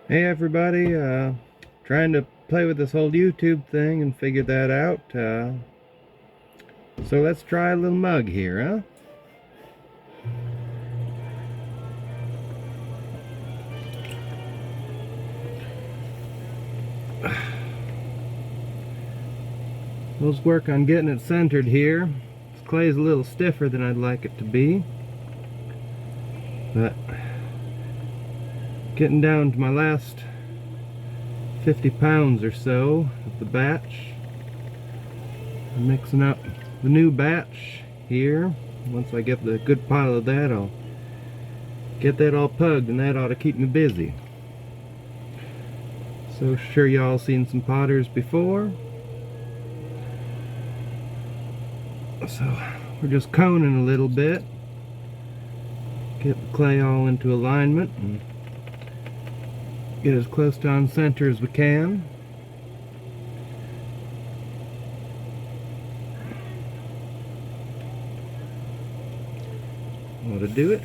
Hey everybody, trying to play with this whole YouTube thing and figure that out. So let's try a little mug here, huh? Let's work on getting it centered here. This clay's a little stiffer than I'd like it to be, but getting down to my last 50 pounds or so of the batch. I'm mixing up the new batch here. Once I get the good pile of that, I'll get that all pugged, and that ought to keep me busy. So sure y'all seen some potters before. So we're just coning a little bit, get the clay all into alignment and get as close to on center as we can. Ought to do it.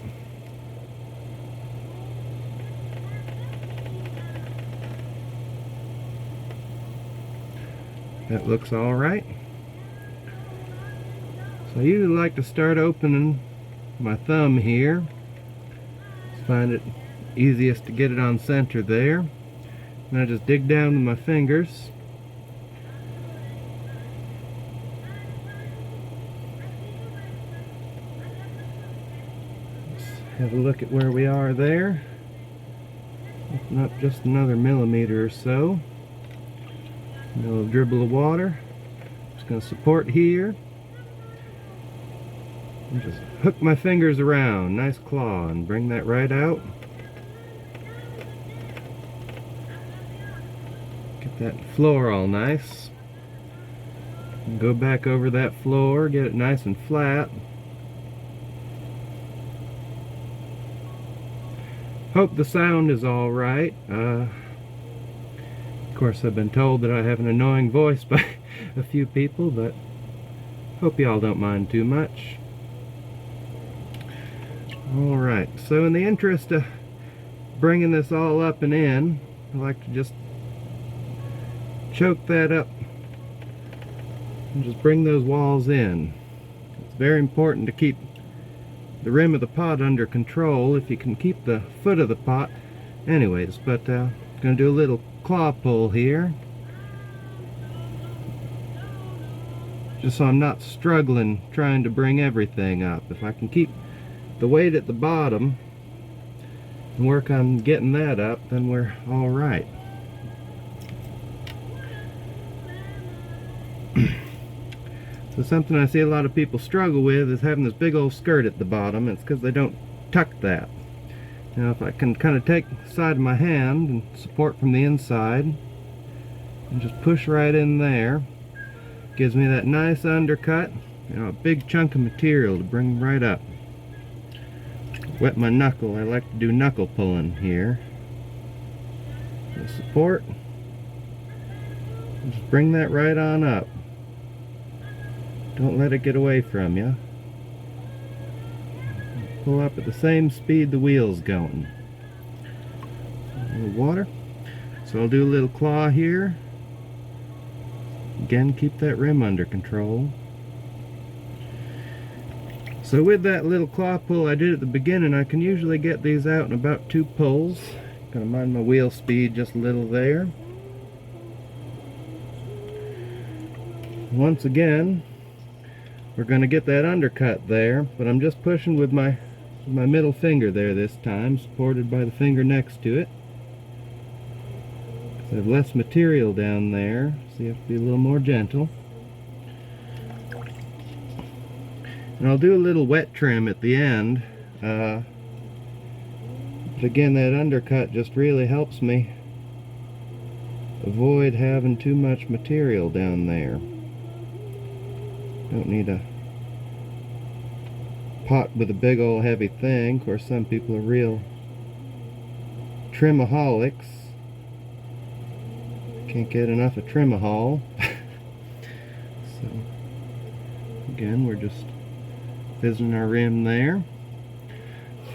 That looks all right. So I usually like to start opening my thumb here. Just find it easiest to get it on center there. And I just dig down with my fingers. Let's have a look at where we are there. Open up just another millimeter or so. A little dribble of water. Just going to support here. And just hook my fingers around, nice claw, and bring that right out. Get that floor all nice. And go back over that floor, get it nice and flat. Hope the sound is all right. Of course, I've been told that I have an annoying voice by a few people, but hope y'all don't mind too much. Alright, so in the interest of bringing this all up and in, I like to just choke that up and just bring those walls in. It's very important to keep the rim of the pot under control if you can keep the foot of the pot. Anyways, but I'm going to do a little claw pull here, just so I'm not struggling trying to bring everything up. If I can keep the weight at the bottom and work on getting that up, then we're all right. So something I see a lot of people struggle with is having this big old skirt at the bottom. It's because they don't tuck that. Now if I can kind of take the side of my hand and support from the inside and just push right in there, gives me that nice undercut, a big chunk of material to bring right up. Wet my knuckle. I like to do knuckle pulling here. The support. Just bring that right on up. Don't let it get away from you. Pull up at the same speed the wheel's going. A little water. So I'll do a little claw here. Again, keep that rim under control. So with that little claw pull I did at the beginning, I can usually get these out in about 2 pulls. Gonna mind my wheel speed just a little there. Once again, we're gonna get that undercut there, but I'm just pushing with my middle finger there this time, supported by the finger next to it. I have less material down there, so you have to be a little more gentle. And I'll do a little wet trim at the end. But again, that undercut just really helps me avoid having too much material down there. Don't need a pot with a big old heavy thing. Of course, some people are real trimaholics. Can't get enough of trimahol. So again, we're just visiting our rim there.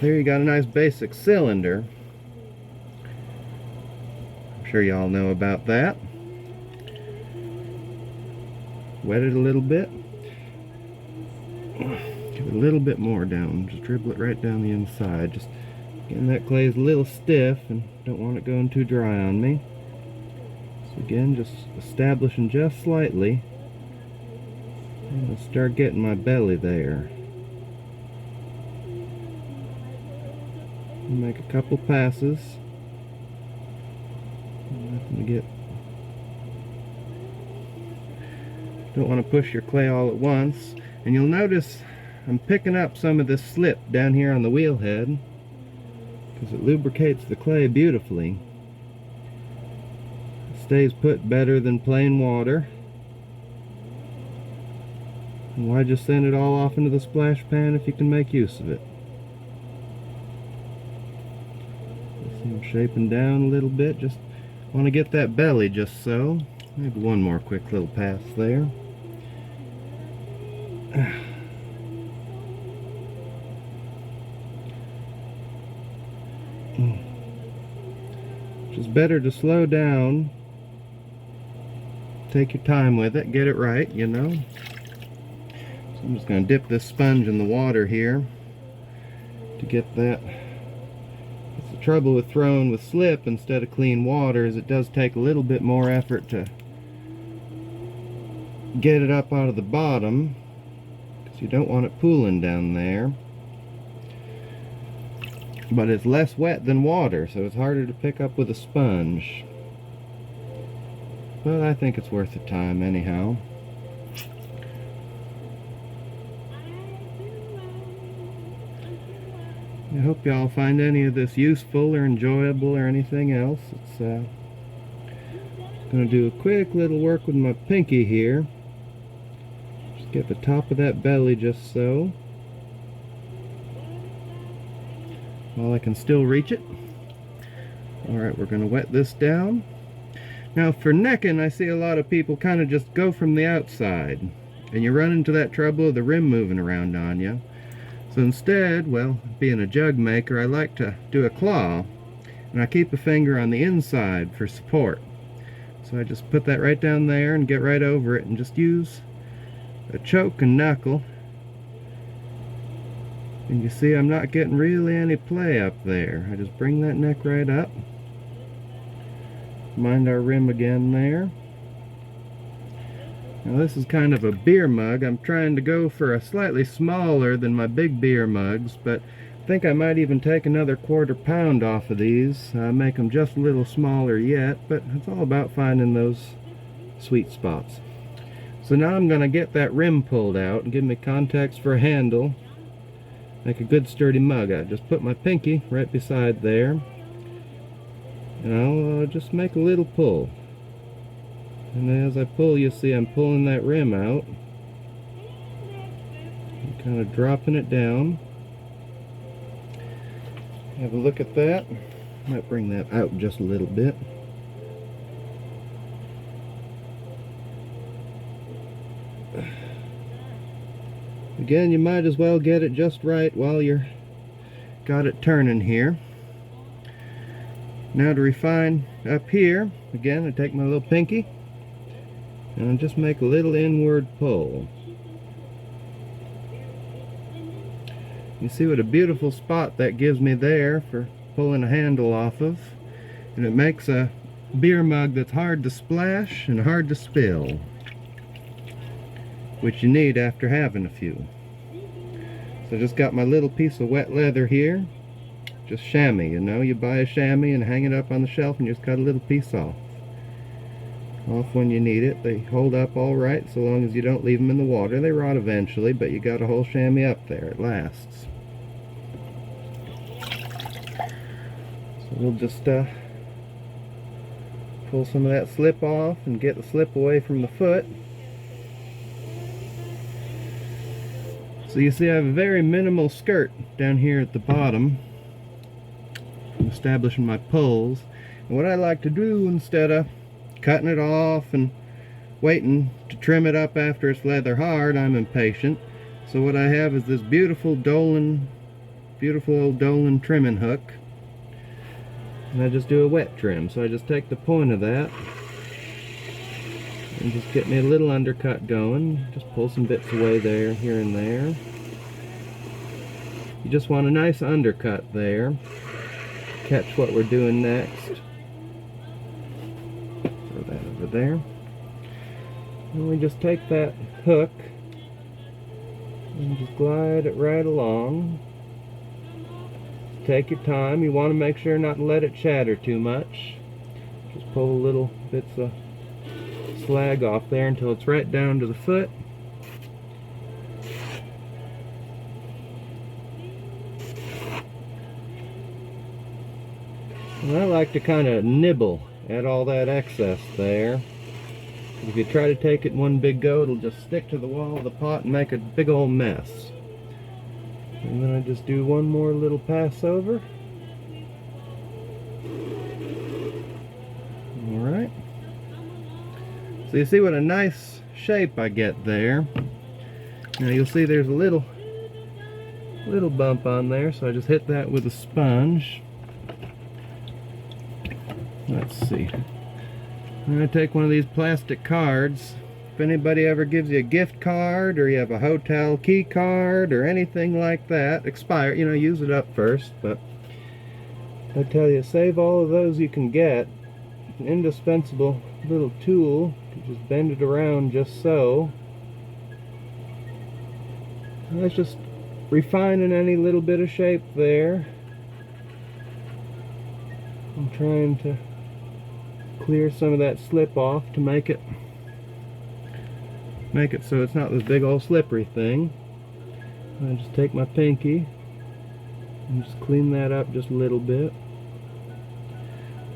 There you got a nice basic cylinder. sure y'all know about that. Wet it a little bit. Give it a little bit more down. Just dribble it right down the inside. Just again, that clay is a little stiff and don't want it going too dry on me. So again, just establishing just slightly. And I'll start getting my belly there. Make a couple passes. Nothing to get. Don't want to push your clay all at once. And you'll notice I'm picking up some of this slip down here on the wheel head because it lubricates the clay beautifully. It stays put better than plain water. And why just send it all off into the splash pan if you can make use of it? See, I'm shaping down a little bit. Just want to get that belly just so. Maybe one more quick little pass there. It's better to slow down, take your time with it, get it right, you know. So I'm just going to dip this sponge in the water here to get that. It's the trouble with throwing with slip instead of clean water is it does take a little bit more effort to get it up out of the bottom because you don't want it pooling down there. But it's less wet than water, so it's harder to pick up with a sponge. But I think it's worth the time anyhow. I hope y'all find any of this useful or enjoyable or anything else. It's going to do a quick little work with my pinky here. Just get the top of that belly just so. While I can still reach it. Alright, we're going to wet this down. Now for necking, I see a lot of people kind of just go from the outside. And you run into that trouble of the rim moving around on you. So instead, well, being a jug maker, I like to do a claw. And I keep a finger on the inside for support. So I just put that right down there and get right over it and just use a choke and knuckle. And you see I'm not getting really any play up there. I just bring that neck right up. Mind our rim again there. Now this is kind of a beer mug. I'm trying to go for a slightly smaller than my big beer mugs, but I think I might even take another 1/4 pound off of these. Make them just a little smaller yet, but it's all about finding those sweet spots. So now I'm going to get that rim pulled out and give me context for a handle. Make a good sturdy mug. I just put my pinky right beside there, and I'll just make a little pull. And as I pull, you see I'm pulling that rim out, and kind of dropping it down. Have a look at that. Might bring that out just a little bit. Again, you might as well get it just right while you're got it turning here. Now to refine up here, again I take my little pinky and I just make a little inward pull. You see what a beautiful spot that gives me there for pulling a handle off of, and it makes a beer mug that's hard to splash and hard to spill, which you need after having a few. So I just got my little piece of wet leather here, just chamois, you know, you buy a chamois and hang it up on the shelf and you just cut a little piece off when you need it. They hold up all right so long as you don't leave them in the water. They rot eventually, but you got a whole chamois up there. It lasts. So we'll just pull some of that slip off and get the slip away from the foot. So you see I have a very minimal skirt down here at the bottom. I'm establishing my pulls. And what I like to do, instead of cutting it off and waiting to trim it up after it's leather hard, I'm impatient. So what I have is this beautiful old Dolan trimming hook. And I just do a wet trim. So I just take the point of that and just get me a little undercut going. Just pull some bits away there, here and there. You just want a nice undercut there. Catch what we're doing next. Throw that over there. And we just take that hook and just glide it right along. Take your time. You want to make sure not to let it shatter too much. Just pull little bits of slag off there until it's right down to the foot. And I like to kind of nibble at all that excess there. If you try to take it in one big go, it'll just stick to the wall of the pot and make a big old mess. And then I just do one more little pass over. Alright. So you see what a nice shape I get there. Now you'll see there's a little bump on there, so I just hit that with a sponge. Let's see. I'm going to take one of these plastic cards. If anybody ever gives you a gift card, or you have a hotel key card, or anything like that, expired, use it up first, but I tell you, save all of those you can get. An indispensable little tool to just bend it around just so. That's just refining any little bit of shape there. I'm trying to clear some of that slip off to make it so it's not this big old slippery thing. I just take my pinky and just clean that up just a little bit.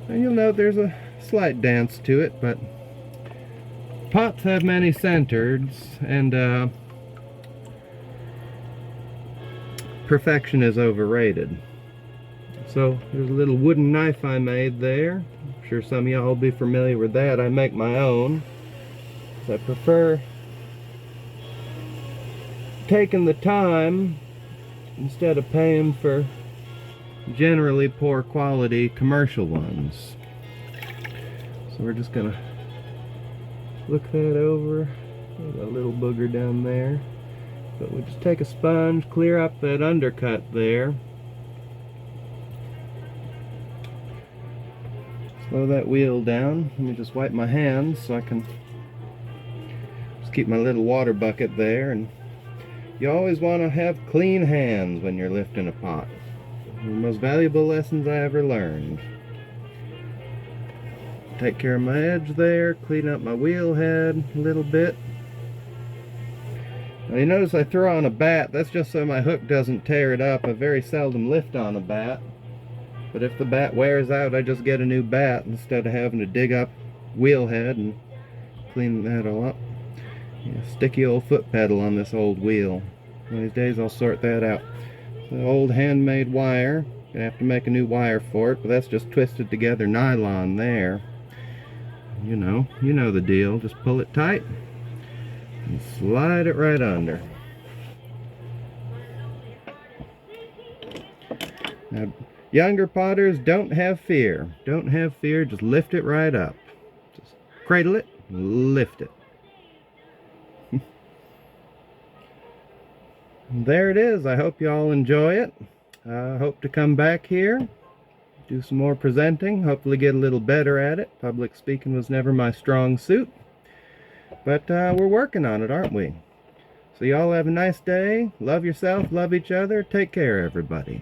And you'll note there's a slight dance to it, but pots have many centers, and perfection is overrated. So there's a little wooden knife I made there. I'm sure some of y'all will be familiar with that. I make my own. So I prefer taking the time instead of paying for generally poor quality commercial ones. So we're just gonna look that over. There's a little booger down there. But we just take a sponge, clear up that undercut there. Slow that wheel down. Let me just wipe my hands so I can just keep my little water bucket there. And you always want to have clean hands when you're lifting a pot. One of the most valuable lessons I ever learned. Take care of my edge there, clean up my wheel head a little bit. Now you notice I throw on a bat. That's just so my hook doesn't tear it up. I very seldom lift on a bat. But if the bat wears out, I just get a new bat instead of having to dig up wheel head and clean that all up. Yeah, sticky old foot pedal on this old wheel. One of these days I'll sort that out. The old handmade wire. Gonna have to make a new wire for it, but that's just twisted together nylon there. You know the deal. Just pull it tight and slide it right under. Now, younger potters, don't have fear. Don't have fear, just lift it right up. Just cradle it, lift it. There it is. I hope you all enjoy it. I hope to come back here, do some more presenting, hopefully get a little better at it. Public speaking was never my strong suit. But we're working on it, aren't we? So y'all have a nice day. Love yourself, love each other. Take care, everybody.